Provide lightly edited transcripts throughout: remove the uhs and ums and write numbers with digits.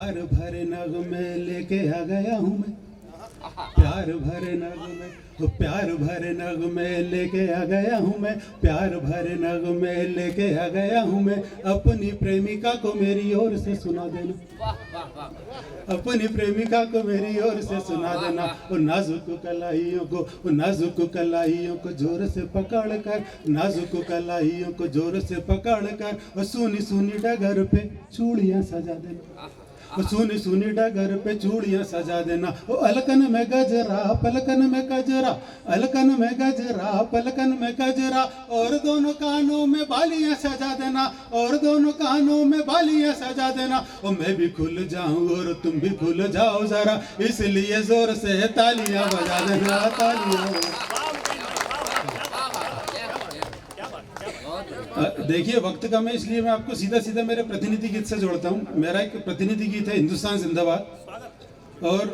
प्यार भरे नग में लेके आ गया हूँ मैं, प्यार भरे नग में, प्यार भरे नग में लेके आ गया हूँ मैं, प्यार भरे नग में लेके आ गया हूँ मैं। अपनी प्रेमिका को मेरी ओर से सुना देना, अपनी प्रेमिका को मेरी ओर से सुना देना। वो नाजुक कलाइयों को, वो नाजुक कलाइयों को जोर से पकड़ कर, नाजुक कलाइयों को जोर से पकड़ कर, वो सुनी सुनी डगर पे चूड़ियाँ सजा देना, वो सुनी सुनी डगर पे चूड़ियाँ सजा देना। वो अलकन में गजरा पलकन में गजरा, अलकन में गजरा पलकन में गजरा, और दोनों कानों में बालियाँ सजा देना, और दोनों कानों में बालियाँ सजा देना। और मैं भी खुल जाऊं और तुम भी खुल जाओ जरा, इसलिए जोर से तालियां बजा देना, तालियां। देखिए वक्त कम है इसलिए मैं आपको सीधा सीधा मेरे प्रतिनिधि गीत से जोड़ता हूँ। मेरा एक प्रतिनिधि गीत है हिंदुस्तान जिंदाबाद, और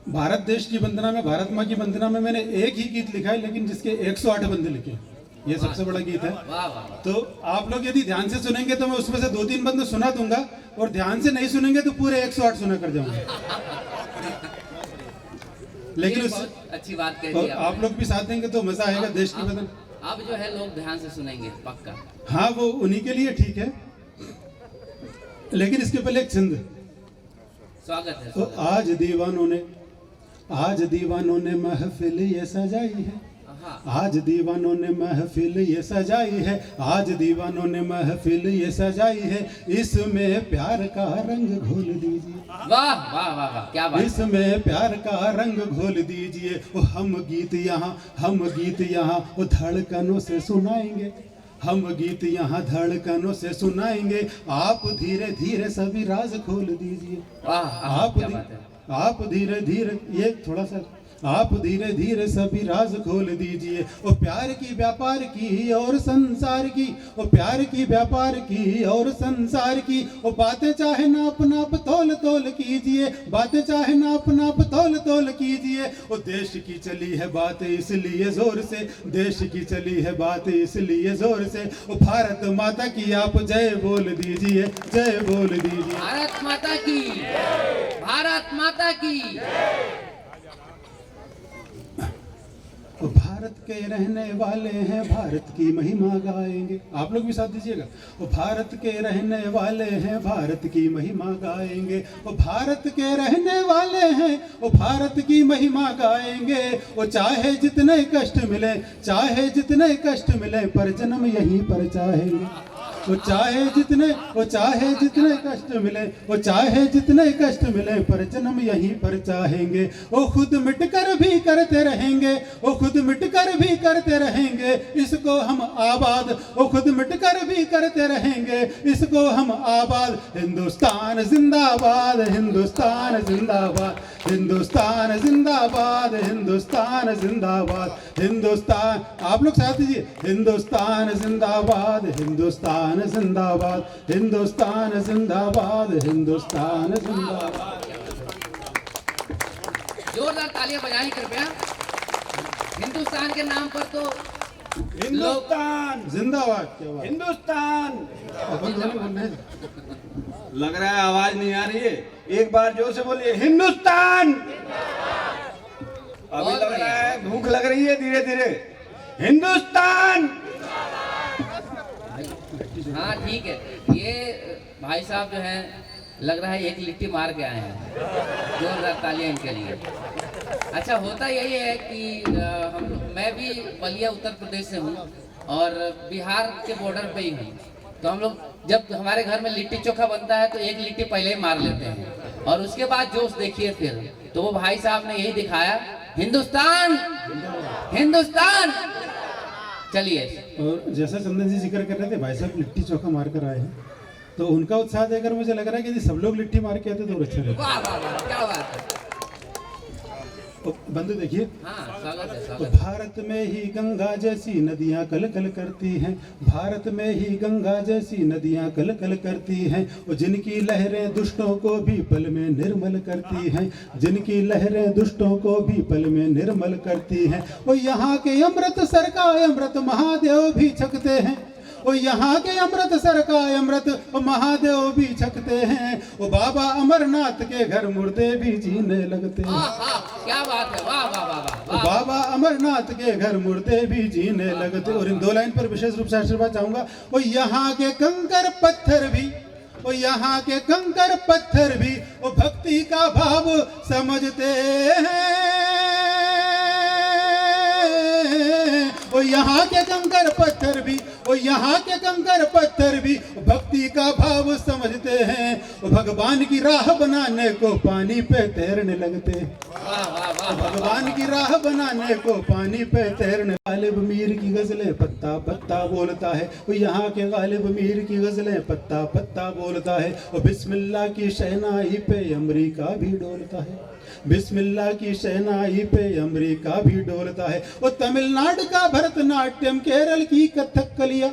भारत देश की वंदना में, भारत माँ की वंदना में मैंने एक ही गीत लिखा है, लेकिन जिसके 108 बंदे लिखे हैं। ये सबसे बड़ा गीत है। तो आप लोग यदि ध्यान से सुनेंगे तो मैं उसमें से 2-3 बंदे सुना दूंगा, और ध्यान से नहीं सुनेंगे तो पूरे 108 सुना कर जाऊंगा। लेकिन अच्छी बात कह दी आप लोग भी साथ देंगे तो मजा आएगा देश की वंदना। अब जो है लोग ध्यान से सुनेंगे पक्का। हाँ वो उन्हीं के लिए ठीक है, लेकिन इसके पहले एक छंद। स्वागत है। तो आज दीवानों ने महफिल ये सजाई है, आज दीवानों ने महफिल ये सजाई है, आज दीवानों ने महफिल ये सजाई है, इसमें प्यार का रंग घोल दीजिए। वाह वाह वाह वाह, क्या बात। इसमें प्यार का रंग घोल दीजिए। वो हम गीत यहाँ वो धड़कनों से सुनाएंगे, हम गीत यहाँ धड़कनों से सुनाएंगे। आप धीरे धीरे सभी राज खोल दीजिए। आप धीरे धीरे, ये थोड़ा सा, आप धीरे धीरे सभी राज खोल दीजिए। वो प्यार की व्यापार की और संसार की, वो प्यार की व्यापार की और संसार की, वो बातें चाहे नाप नाप तोल तोल कीजिए, बातें चाहे नाप नाप तोल तोल कीजिए। वो देश की चली है बात इसलिए जोर से, देश की चली है बात इसलिए जोर से। वो भारत माता की आप जय बोल दीजिए, जय बोल दीजिए। भारत माता की, भारत माता की। भारत के रहने वाले हैं, भारत की महिमा गाएंगे। आप लोग भी साथ दीजिएगा। वो भारत के रहने वाले हैं, भारत की महिमा गाएंगे। वो भारत के रहने वाले हैं, वो भारत की महिमा गाएंगे। वो चाहे जितने कष्ट मिले, चाहे जितने कष्ट मिले, पर जन्म यहीं पर चाहेंगे। वो चाहे जितने कष्ट मिले, वो चाहे जितने कष्ट मिले, पर जन्म यहीं पर चाहेंगे। वो खुद मिटकर भी करते रहेंगे, वो खुद मिटकर भी करते रहेंगे, इसको हम आबाद। वो खुद मिटकर भी करते रहेंगे, इसको हम आबाद। हिंदुस्तान जिंदाबाद, हिंदुस्तान जिंदाबाद, हिंदुस्तान जिंदाबाद, हिंदुस्तान जिंदाबाद, हिंदुस्तान। आप लोग साथ दीजिए। हिंदुस्तान जिंदाबाद, हिंदुस्तान जिंदाबाद, हिंदुस्तान जिंदाबाद, हिंदुस्तान जिंदाबाद। जोरदार तालियां बजाएं कृपया। हिंदुस्तान के नाम पर तो हिंदुस्तान जिंदाबाद। क्या बात, हिंदुस्तान। हिंदुस्तान। लग रहा है आवाज नहीं आ रही है, एक बार जोर से बोलिए हिंदुस्तान। अभी लग रहा है भूख लग रही है धीरे धीरे। हिंदुस्तान। हाँ ठीक है। ये भाई साहब जो है लग रहा है एक लिट्टी मार के आए हैं। जोरदार तालियां इनके लिए। अच्छा होता यही है कि मैं भी बलिया उत्तर प्रदेश से हूँ और बिहार के बॉर्डर पे ही हूँ। तो हम लोग जब हमारे घर में लिट्टी चोखा बनता है तो एक लिट्टी पहले ही मार लेते हैं, और उसके बाद जोश देखिए फिर। तो वो भाई साहब ने यही दिखाया, हिंदुस्तान हिंदुस्तान। चलिए। और जैसा चंदन जी जिक्र कर रहे थे, भाई साहब लिट्टी चोखा मार कर आए हैं, तो उनका उत्साह देखकर मुझे लग रहा है कि यदि सब लोग लिट्टी मार के आते तो और अच्छा रहता। वाह वाह वाह, क्या बात है। बंधु देखिए। हाँ स्वागत है, तो स्वागत है। भारत में ही गंगा जैसी नदियां कल कल करती हैं, भारत में ही गंगा जैसी नदियां कल कल करती हैं। और जिनकी लहरें दुष्टों को भी पल में निर्मल करती हैं, जिनकी लहरें दुष्टों को भी पल में निर्मल करती हैं। वो यहाँ के अमृतसर का अमृत महादेव भी छकते हैं, ओ यहाँ के अमृतसर का अमृत ओ महादेव भी छकते हैं, ओ बाबा अमरनाथ के घर मुर्दे भी जीने लगते हैं। क्या बात है, वाह वाह वाह वाह वाह। बाबा अमरनाथ के घर मुर्दे भी जीने लगते। और इन 2 लाइन पर विशेष रूप से आशीर्वाद चाहूंगा। वो यहाँ के कंकर पत्थर भी, वो यहाँ के कंकर पत्थर भी वो भक्ति का भाव समझते हैं। वो यहाँ के कंकर पत्थर भी, वो यहाँ के कंकर पत्थर भी भक्ति का भाव समझते हैं। वो भगवान की राह बनाने को पानी पे तैरने लगते हैं। भगवान की राह बनाने को पानी पे तैरने। गालिब मीर की गजलें पत्ता पत्ता बोलता है, वो यहाँ के गालिब मीर की गजलें पत्ता पत्ता बोलता है। वो बिस्मिल्लाह की शहनाई पे अमरीका भी डोलता है, बिस्मिल्लाह की शहनाई पे अमरीका भी डोलता है। वो तमिलनाडु का भरतनाट्यम, केरल की कथकलिया,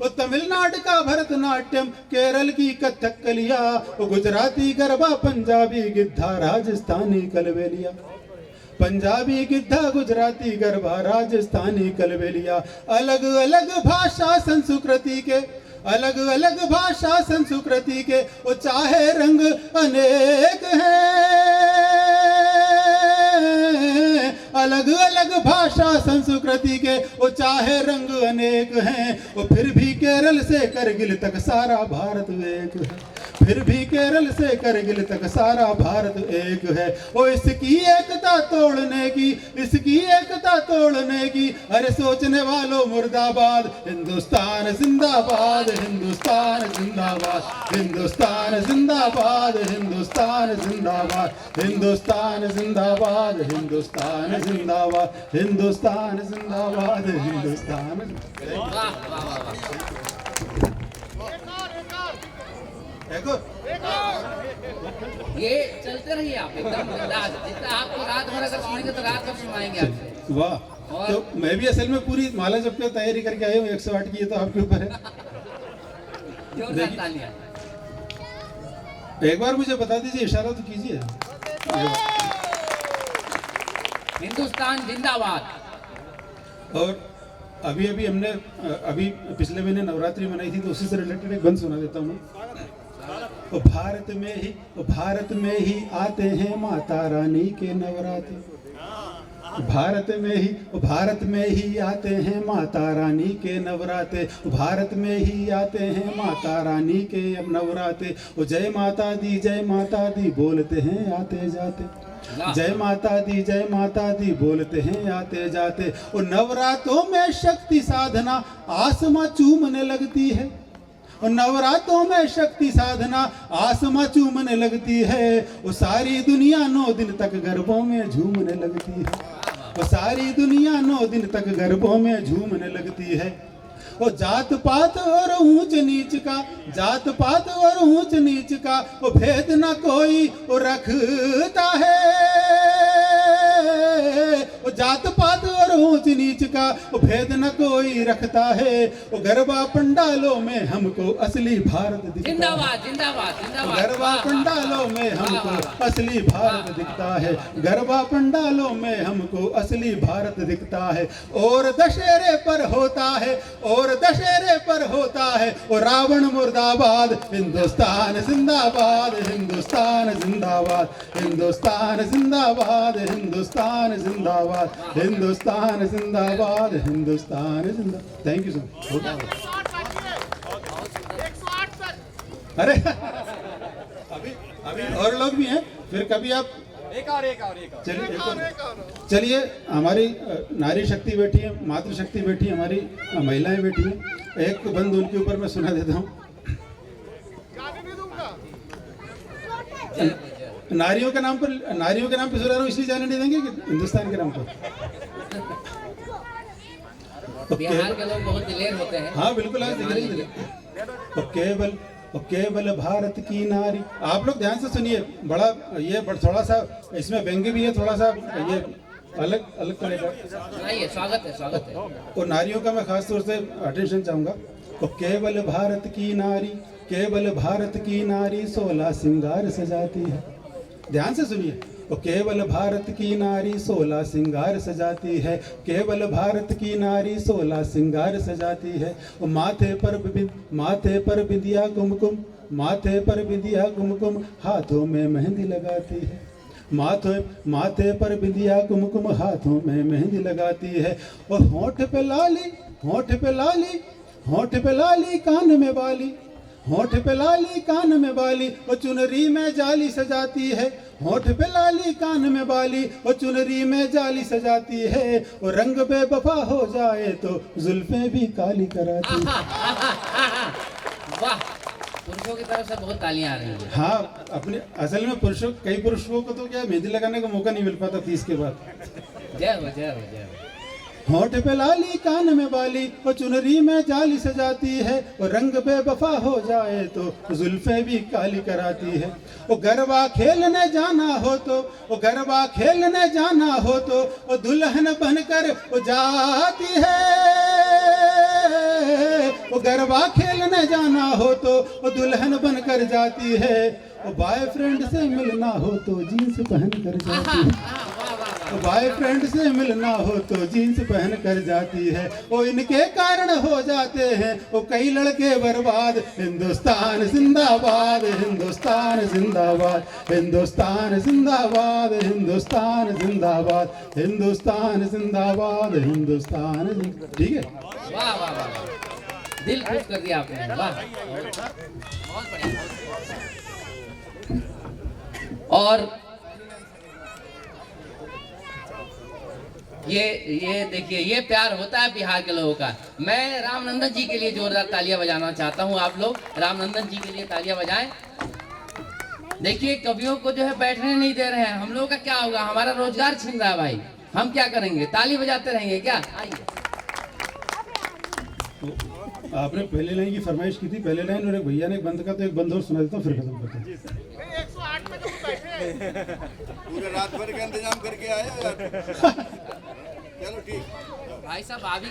वो तमिलनाडु का भरतनाट्यम, केरल की कथकलिया, वो गुजराती गरबा, पंजाबी गिद्धा, राजस्थानी कलबेलिया, पंजाबी गिद्धा, गुजराती गरबा, राजस्थानी कलबेलिया। अलग अलग भाषा संस्कृति के, अलग अलग भाषा संस्कृति के वो चाहे रंग अनेक हैं। अलग अलग भाषा संस्कृति के वो चाहे रंग अनेक हैं। वो फिर भी केरल से करगिल तक सारा भारत एक है, फिर भी केरल से करगिल तक सारा भारत एक है। वो इसकी एकता तोड़ने की, इसकी एकता तोड़ने की, अरे सोचने वालों मुर्दाबाद। हिंदुस्तान जिंदाबाद, हिंदुस्तान जिंदाबाद, हिंदुस्तान जिंदाबाद, हिंदुस्तान जिंदाबाद, हिंदुस्तान जिंदाबाद, हिंदुस्तान जिंदाबाद, हिंदुस्तान जिंदाबाद, हिंदुस्तान। ये चलते रहिए आप एकदम बिंदास। जितना आपको रात भर अगर सुनेंगे तो रात भर सुनाएंगे आपसे। वाह, तो मैं भी असल में पूरी माला जप के तैयारी करके आया हूँ। 108 की, ये तो आपके ऊपर है। जोरदार तालियां। एक बार मुझे बता दीजिए, इशारा तो कीजिए। हिंदुस्तान जिंदाबाद। और अभी अभी हमने अभी पिछले महीने नवरात्रि मनाई थी, तो उसी से रिलेटेड एक बंद सुना देता हूँ। वो भारत में ही, वो भारत में ही आते हैं माता रानी के नवरात्रि। भारत में ही, वो भारत में ही आते हैं माता रानी के नवराते, भारत में ही आते हैं माता रानी के नवराते। वो जय माता दी, जय माता दी बोलते हैं आते जाते, जय माता दी, जय माता दी बोलते हैं आते जाते। और नवरात्रों में शक्ति साधना आसमां चूमने लगती है, और नवरात्रों में शक्ति साधना आसमां चूमने लगती है। वो सारी दुनिया 9 दिन तक गरबों में झूमने लगती है, वो सारी दुनिया 9 दिन तक गरबों में झूमने लगती है। वो जात पात और ऊंच नीच का, जात पात और ऊंच नीच का वो भेद न कोई वो रखता है। वो जात पात और ऊंच नीच का वो भेद न कोई रखता है। वो गरबा पंडालों में हमको असली भारत दिखता है। जिंदाबाद जिंदाबाद जिंदाबाद। गरबा पंडालों में हमको असली भारत दिखता है, गरबा पंडालों में हमको असली भारत दिखता है। और दशहरे पर होता है, और दशहरे पर होता है वो रावण मुर्दाबाद। हिंदुस्तान जिंदाबाद, हिंदुस्तान जिंदाबाद, हिंदुस्तान जिंदाबाद, हिंदुस्तान जिंदाबाद, हिंदुस्तान जिंदाबाद, हिंदुस्तान जिंदाबाद। Thank you sir. अरे अभी अभी और लोग भी हैं, फिर कभी आप चलिए हमारी नारी शक्ति बैठी है, मातृ शक्ति बैठी है, हमारी महिलाएं बैठी हैं। एक बंद उनके ऊपर मैं सुना देता हूँ। नारियों के नाम पर सुना रहा हूँ, इसलिए जाने नहीं देंगे कि हिंदुस्तान के नाम पर। बिहार के लोग बहुत दिलेर होते हैं। हाँ बिल्कुल, आज दिख रही है। केवल भारत की नारी। आप लोग ध्यान से सुनिए, बड़ा ये थोड़ा सा इसमें व्यंग्य भी है, थोड़ा सा ये अलग अलग तरह का। स्वागत है, स्वागत है। और नारियों का मैं खास तौर से अटेंशन चाहूंगा। तो केवल भारत की नारी, केवल भारत की नारी 16 श्रृंगार सजाती है। ध्यान से सुनिए। वो केवल भारत की नारी 16 श्रृंगार सजाती है, केवल भारत की नारी 16 श्रृंगार सजाती है। वो माथे पर बिंदिया कुमकुम, माथे पर बिंदिया कुमकुम, हाथों में मेहंदी लगाती है। माथे पर बिंदिया कुमकुम, हाथों में मेहंदी लगाती है। और होंठ पे लाली, होंठ पे लाली, होंठ पे लाली, कान में बाली, होंठ पे लाली कान में बाली, और चुनरी में जाली सजाती है। होंठ पे लाली कान में बाली, और चुनरी में जाली सजाती है। और रंग बेवफा हो जाए तो जुल्फें भी काली कराती है। वाह, पुरुषों की तरफ से बहुत तालियां आ रही हैं। हाँ, अपने असल में कई पुरुषों को तो क्या मेहंदी लगाने का मौका नहीं मिल पाता 30 के बाद। जय हो, जय हो, जय हो। होंठ पे लाली कान में बाली, और चुनरी में जाली सजाती है। और रंग बेवफा हो जाए तो जुल्फे भी काली कराती है। वो गरबा खेलने जाना हो तो, वो गरबा खेलने जाना हो तो, वो दुल्हन बनकर वो जाती है। वो गरबा खेलने जाना हो तो वो दुल्हन बनकर जाती है। वो बॉयफ्रेंड से मिलना हो तो जीन्स पहन कर जाती है। बॉयफ्रेंड से मिलना हो तो जीन्स पहन कर जाती है। वो इनके कारण हो जाते हैं वो कई लड़के बर्बाद। हिंदुस्तान जिंदाबाद, हिंदुस्तान जिंदाबाद, हिंदुस्तान जिंदाबाद, हिंदुस्तान जिंदाबाद, हिंदुस्तान जिंदाबाद, हिंदुस्तान। ठीक है, वाह वाह वाह, दिल खुश कर दिया आपने। वाह, बहुत बढ़िया। और ये देखिए, ये प्यार होता है बिहार के लोगों का। मैं रामनंदन जी के लिए जोरदार तालियां बजाना चाहता हूं। आप लोग रामनंदन जी के लिए तालियां बजाएं। देखिए, कवियों को जो है बैठने नहीं दे रहे हैं। हम लोगों का क्या होगा, हमारा रोजगार छीन रहा है भाई। हम क्या करेंगे, ताली बजाते रहेंगे क्या? आइए। आपने पहले लाइन की फरमाइश की थी, पहले लाइन, और एक भैया ने एक बंद का, तो एक बंद और सुना देता हूँ फिर खत्म करता हूँ। 108 में तुम बैठे पूरे रात भर का इंतजाम करके आए यार। चलो ठीक, भाई साहब आ भी।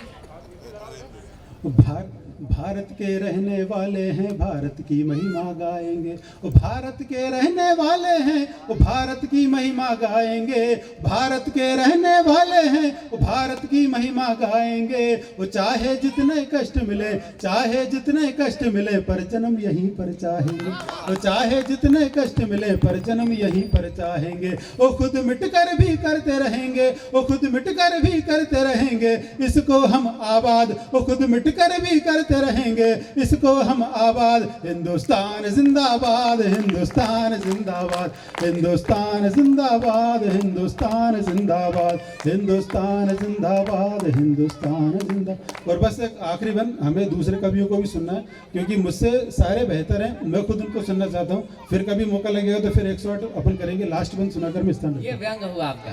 भारत के रहने वाले हैं, भारत की महिमा गाएंगे। वो भारत के रहने वाले हैं, वो भारत की महिमा गाएंगे। भारत के रहने वाले हैं, वो भारत की महिमा गाएंगे। वो चाहे जितने कष्ट मिले, चाहे जितने कष्ट मिले, पर जन्म यहीं पर चाहेंगे। वो चाहे जितने कष्ट मिले, पर जन्म यहीं पर चाहेंगे। वो खुद मिटकर भी करते रहेंगे, वो खुद मिटकर भी करते रहेंगे इसको हम आबाद। वो खुद मिटकर भी करते रहेंगे इसको हम आबाद। हिंदुस्तान जिंदाबाद, हिंदुस्तान जिंदाबाद, हिंदुस्तान जिंदाबाद, हिंदुस्तान जिंदाबाद, हिंदुस्तान जिंदाबाद, हिंदुस्तान जिंदाबाद। और बस एक आखिरी बन, हमें दूसरे कवियों को भी सुनना है क्योंकि मुझसे सारे बेहतर हैं। मैं खुद उनको सुनना चाहता हूँ। फिर कभी मौका लगेगा तो फिर 108 अपन करेंगे। लास्ट बन सुनाकर मैं स्थान। ये व्यंग हुआ आपका,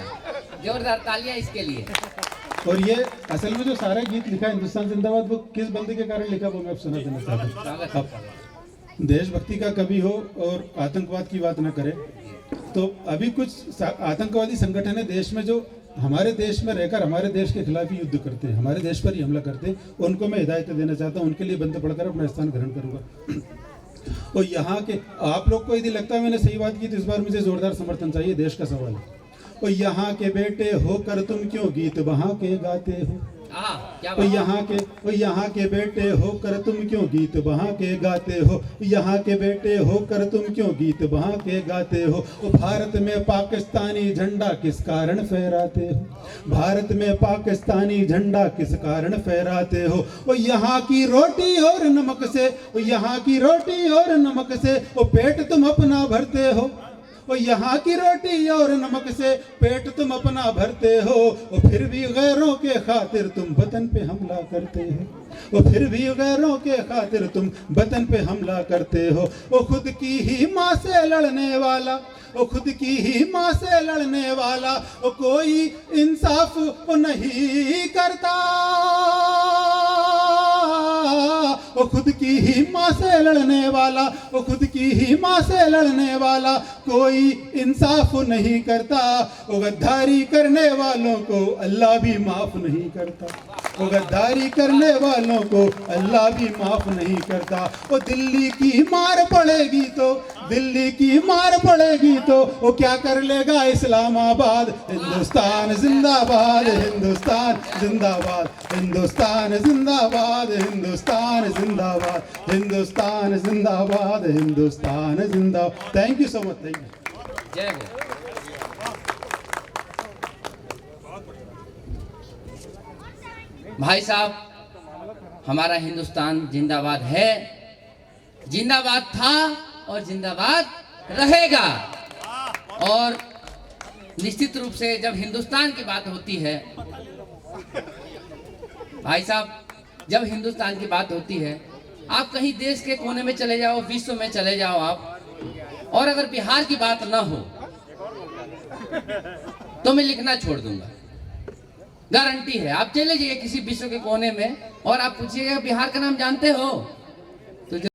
जोरदार तालियां इसके लिए। और ये असल में जो सारा गीत लिखा है हिंदुस्तान जिंदाबाद, वो किस बंदे के कारण लिखा वो मैं अब सुना देना चाहता हूँ। देशभक्ति का कवि हो और आतंकवाद की बात न करे, तो अभी कुछ आतंकवादी संगठन है देश में जो हमारे देश में रहकर हमारे देश के खिलाफ ही युद्ध करते हैं, हमारे देश पर ही हमला करते हैं। उनको मैं हिदायत देना चाहता हूँ, उनके लिए बंद पढ़कर अपना स्थान ग्रहण करूँगा। और यहाँ के आप लोग को यदि लगता है मैंने सही बात की तो इस बार मुझे जोरदार समर्थन चाहिए, देश का सवाल है। और यहाँ के बेटे होकर तुम क्यों गीत वहाँ के गाते हो? तो यहाँ के बेटे होकर तुम क्यों गीत वहाँ के गाते हो? यहाँ के बेटे होकर तुम क्यों गीत वहाँ के गाते हो? भारत में पाकिस्तानी झंडा किस कारण फहराते हो? भारत में पाकिस्तानी झंडा किस कारण फहराते हो? वो यहाँ की रोटी और नमक से, वो यहाँ की रोटी और नमक से वो पेट तुम अपना भरते हो। वो यहाँ की रोटी और नमक से पेट तुम अपना भरते हो। वो फिर भी गैरों के खातिर तुम वतन पे हमला करते हो। वो फिर भी गैरों के खातिर तुम वतन पे हमला करते हो। वो खुद की ही माँ से लड़ने वाला, वो खुद की ही माँ से लड़ने वाला, वो कोई इंसाफ वो नहीं करता। वो खुद की ही माँ से लड़ने वाला, वो खुद की ही माँ से लड़ने वाला कोई इंसाफ नहीं करता। वो गद्दारी करने वालों को अल्लाह भी माफ नहीं करता। वो गद्दारी करने वालों को अल्लाह भी माफ नहीं करता। वो दिल्ली की मार पड़ेगी तो, दिल्ली की मार पड़ेगी तो वो क्या कर लेगा इस्लामाबाद। हिंदुस्तान जिंदाबाद, हिंदुस्तान जिंदाबाद, हिंदुस्तान जिंदाबाद, हिंदुस्तान जिंदाबाद, हिंदुस्तान जिंदाबाद, हिंदुस्तान जिंदाबाद। Thank you so much, thank you. जय हो। भाई साहब, हमारा हिंदुस्तान जिंदाबाद है, जिंदाबाद था और जिंदाबाद रहेगा। और निश्चित रूप से जब हिंदुस्तान की बात होती है भाई साहब, जब हिंदुस्तान की बात होती है, आप कहीं देश के कोने में चले जाओ, विश्व में चले जाओ आप, और अगर बिहार की बात ना हो तो मैं लिखना छोड़ दूंगा। गारंटी है। आप चले जाइए किसी विश्व के कोने में और आप पूछिएगा बिहार का नाम जानते हो,